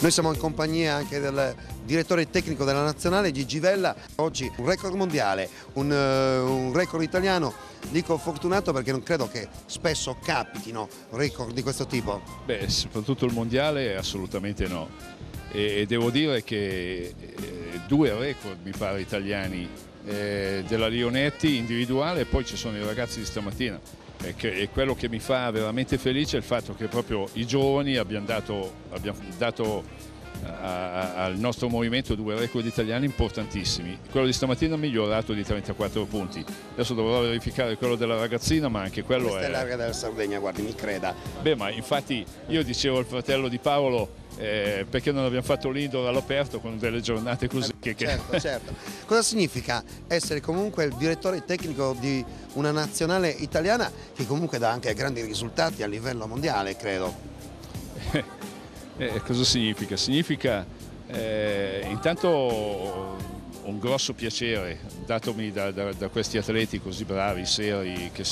Noi siamo in compagnia anche del direttore tecnico della nazionale Gigi Vella. Oggi un record mondiale, un record italiano. Dico fortunato perché non credo che spesso capitino record di questo tipo. Beh, soprattutto il mondiale assolutamente no. E devo dire che due record mi pare italiani, della Lionetti individuale, e poi ci sono i ragazzi di stamattina. E quello che mi fa veramente felice è il fatto che proprio i giovani abbiamo dato al nostro movimento due record italiani importantissimi. Quello di stamattina ha migliorato di 34 punti. Adesso dovrò verificare quello della ragazzina, ma anche quello Questa è larga della Sardegna, guardi, mi creda. Beh, ma infatti io dicevo al fratello di Paolo perché non abbiamo fatto l'indoor all'aperto con delle giornate così. Certo. Cosa significa essere comunque il direttore tecnico di una nazionale italiana che comunque dà anche grandi risultati a livello mondiale, credo? Cosa significa? Significa intanto un grosso piacere datomi da questi atleti così bravi, seri, che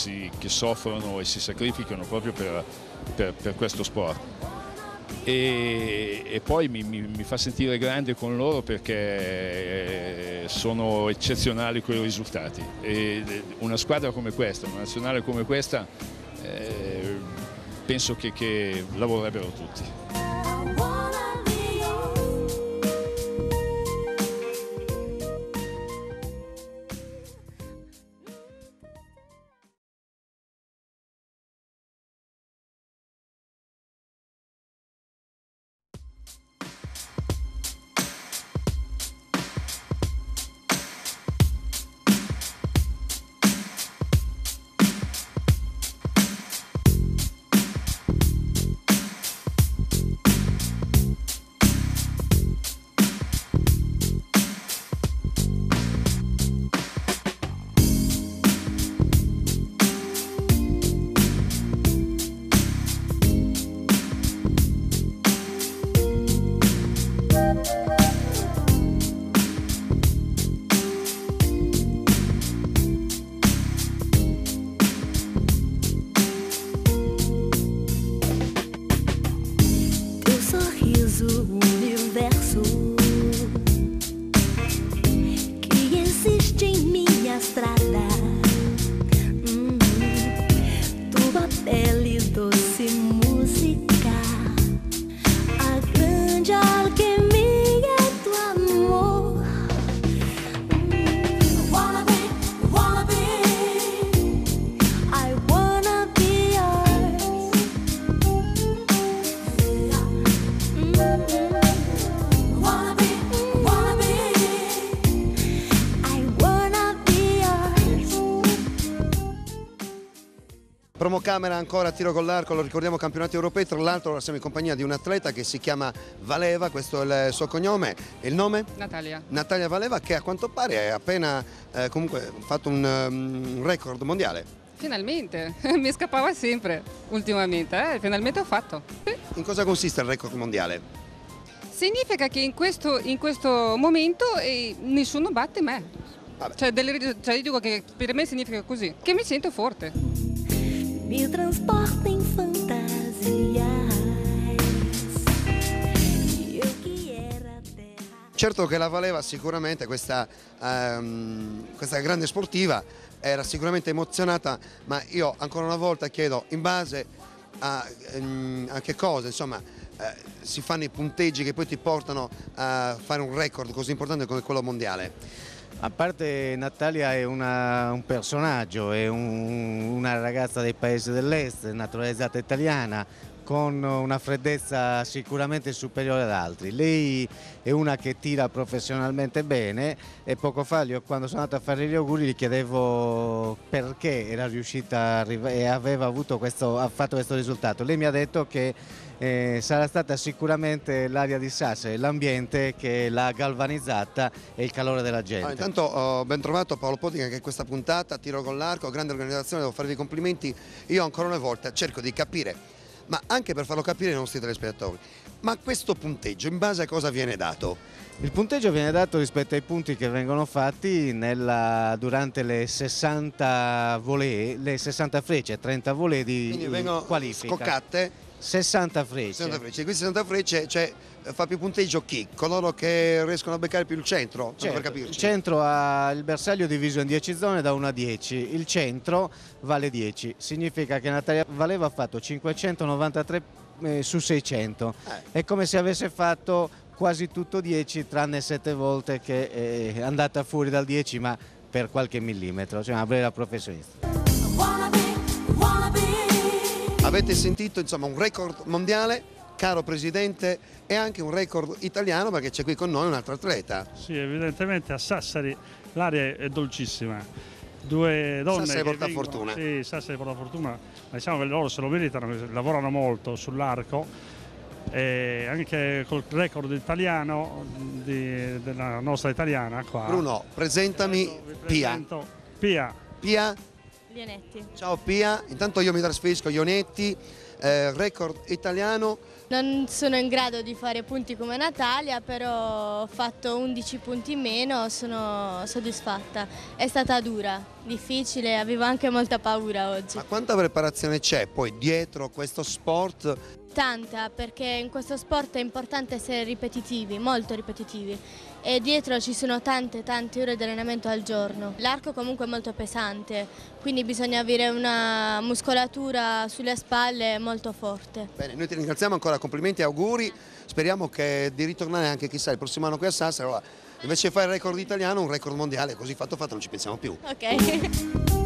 soffrono e si sacrificano proprio per questo sport. E poi mi fa sentire grande con loro perché sono eccezionali quei risultati. E una squadra come questa, una nazionale come questa, penso che lavorerebbero tutti. Promocamera ancora a tiro con l'arco, lo ricordiamo, campionati europei. Tra l'altro ora siamo in compagnia di un atleta che si chiama Valeva, questo è il suo cognome. E il nome? Natalia. Natalia Valeva, che a quanto pare ha appena comunque fatto un record mondiale. Finalmente, mi scappava sempre ultimamente, finalmente ho fatto. In cosa consiste il record mondiale? Significa che in questo momento nessuno batte me. Cioè io dico che per me significa così, che mi sento forte. Mi trasporta in fantasia. Certo che la Valeva sicuramente questa grande sportiva era sicuramente emozionata, ma io ancora una volta chiedo in base a che cosa, insomma, si fanno i punteggi che poi ti portano a fare un record così importante come quello mondiale. A parte Natalia è un personaggio, è una ragazza dei paesi dell'est, naturalizzata italiana, con una freddezza sicuramente superiore ad altri. Lei è una che tira professionalmente bene e poco fa, quando sono andato a fare gli auguri, gli chiedevo perché era riuscita e ha fatto questo risultato. Lei mi ha detto che sarà stata sicuramente l'aria di Sassari, l'ambiente che l'ha galvanizzata e il calore della gente. Intanto ben trovato Paolo Podica anche in questa puntata, tiro con l'arco, grande organizzazione, devo farvi i complimenti. Io ancora una volta cerco di capire, ma anche per farlo capire ai nostri telespettatori, ma questo punteggio in base a cosa viene dato? Il punteggio viene dato rispetto ai punti che vengono fatti durante le 60 volée, le 60 frecce, 30 volée di Quindi vengono qualifica. scoccate 60 frecce. 60 frecce. Queste 60 frecce, cioè, fa più punteggio chi? Coloro che riescono a beccare più il centro? Certo, Per capirci. il centro ha il bersaglio diviso in 10 zone da 1 a 10, il centro vale 10, significa che Natalia Valeva ha fatto 593 su 600, è come se avesse fatto quasi tutto 10 tranne 7 volte che è andata fuori dal 10 ma per qualche millimetro, cioè una vera professionista. Avete sentito insomma un record mondiale, caro Presidente, e anche un record italiano perché c'è qui con noi un altro atleta. Sì, evidentemente a Sassari l'aria è dolcissima. Due donne Sassari che porta vengono, fortuna. Sì, Sassari porta fortuna, ma diciamo che loro se lo meritano, lavorano molto sull'arco, e anche col record italiano della nostra italiana qua. Bruno, presentami Pia. Pia. Pia? Lionetti. Ciao Pia, intanto io mi trasferisco a Ionetti, record italiano. Non sono in grado di fare punti come Natalia, però ho fatto 11 punti in meno, sono soddisfatta. È stata dura, difficile, avevo anche molta paura oggi. Ma quanta preparazione c'è poi dietro questo sport? Tanta, perché in questo sport è importante essere ripetitivi, molto ripetitivi. E dietro ci sono tante ore di allenamento al giorno. L'arco comunque è molto pesante, quindi bisogna avere una muscolatura sulle spalle molto forte. Bene, noi ti ringraziamo ancora, complimenti e auguri, speriamo di ritornare anche chissà il prossimo anno qui a Sassari, allora, invece di fare il record italiano un record mondiale, così fatto non ci pensiamo più. Ok.